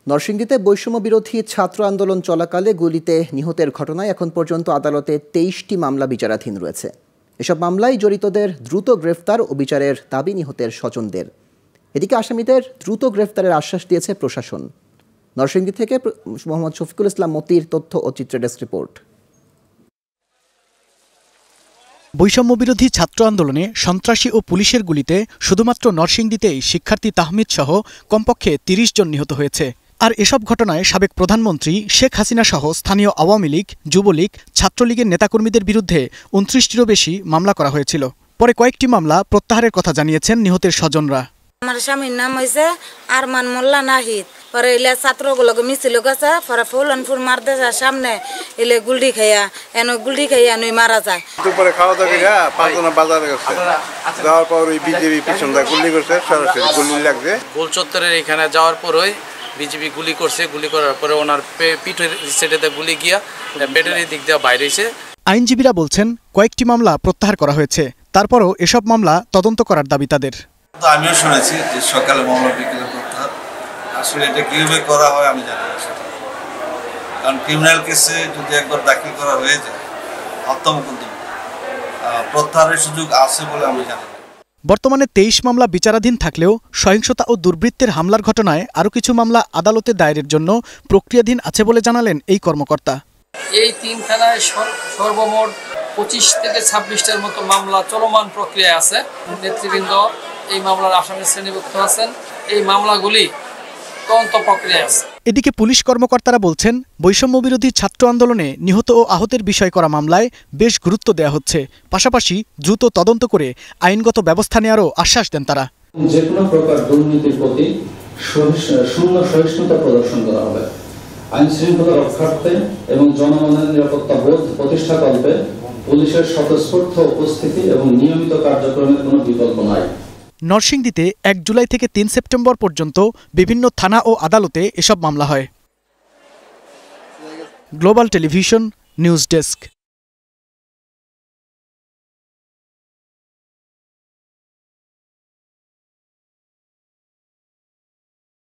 নরসিংদীতে বৈষম্য বিরোধী ছাত্র আন্দোলন চলাকালে গুলিতে নিহতের ঘটনায় এখন পর্যন্ত আদালতে ২৩টি মামলা বিচারাধীন রয়েছে। এসব মামলায় জড়িতদের দ্রুত গ্রেফতার ও বিচারের দাবি নিহতের স্বজনদের। এদিকে আসামিদের দ্রুত গ্রেফতারের আশ্বাস দিয়েছে প্রশাসন। নরসিংদী থেকে মোহাম্মদ শফিকুল ইসলাম মতির তথ্য ও চিত্র ডেস্ক রিপোর্ট। বৈষম্য বিরোধী ছাত্র আন্দোলনে সন্ত্রাসী ও পুলিশের গুলিতে শুধুমাত্র নরসিংদীতেই শিক্ষার্থী তাহমিদ সহ কমপক্ষে ৩০ জন নিহত হয়েছে। আর এসব ঘটনায় সাবেক প্রধানমন্ত্রী শেখ হাসিনা সহ স্থানীয় আওয়ামী লীগ, যুবলীগ, ছাত্রলীগের নেতাকর্মীদের বিরুদ্ধে ২৯টিরও বেশি মামলা করা হয়েছিল। পরে কয়েকটি মামলা প্রত্যাহারের কথা জানিয়েছেন নিহতের স্বজনরা। আমার স্বামীর নাম হয়েছে আরমান মোল্লা নাহিদ। পরে এলে ছাত্রগুলোকে মিছিল গেছে, পরে ফুলনপুর মারতে যায় সামনে এলে গুলডি খাইয়া গুলডি খাইয়া নই মারা যায়। দুপুরে খাওয়া দাওয়া করে পাঁচজনা বাজারে গেছে, যাওয়ার পর ওই বিজেপি পিছনটা গুলি করছে, সরাসরি গুলি লাগছে। গোল চত্বরের এখানে যাওয়ার পরই বিজেপি গুলি করছে। গুলি করার পরে ওনার পিঠের সাইডেতে গুলি গিয়া ব্যাটারি দিক দিয়ে বাইরে এসে। আইনজীবীরা বলছেন কয়েকটি মামলা প্রত্যাহার করা হয়েছে, তারপরও এসব মামলা তদন্ত করার দাবি তাদের। আমিও শুনেছি যে সকালে মামলা বিকেলে প্রত্যাহার। আসলে এটা কিভাবে করা হয় আমি জানি না, কারণ ক্রিমিনাল কেসে যদি একবার দাখিল করা হয়ে যায় হত্যা মোকদ্দমা, প্রত্যাহারের সুযোগ আছে বলে আমি জানি না। বর্তমানে ২৩ মামলা বিচারাধীন থাকলেও সহিংসতা ও দুর্বৃত্তের হামলার ঘটনায় আরও কিছু মামলা আদালতে দায়েরের জন্য প্রক্রিয়াধীন আছে বলে জানালেন এই কর্মকর্তা। এই ৩ থানায় সর্বমোট ২৫ থেকে ২৬টার মতো মামলা চলমান প্রক্রিয়ায় আছে। নেতৃবৃন্দ এই মামলার আসামি শ্রেণীভুক্ত আছেন। এই মামলাগুলি তদন্ত প্রক্রিয়ায় আছে। এদিকে পুলিশ কর্মকর্তারা বলছেন বৈষম্য বিরোধী ছাত্র আন্দোলনে নিহত ও আহতের বিষয় করা মামলায় বেশ গুরুত্ব দেওয়া হচ্ছে। পাশাপাশি দ্রুত তদন্ত করে আইনগত ব্যবস্থা নেওয়ারও আশ্বাস দেন তারা। যে কোনো প্রকার দুর্নীতির প্রতি শূন্য সহিষ্ণুতা প্রদর্শন করা হবে। আইন শৃঙ্খলা রক্ষার্থে এবং জনগণের নিরাপত্তা বোধ প্রতিষ্ঠাকল্পে পুলিশের স্বতঃস্ফূর্ত উপস্থিতি এবং নিয়মিত কার্যক্রমের কোনো বিকল্প নাই। নরসিংদীতে ১ জুলাই থেকে ৩ সেপ্টেম্বর পর্যন্ত বিভিন্ন থানা ও আদালতে এসব মামলা হয়। Global television news desk.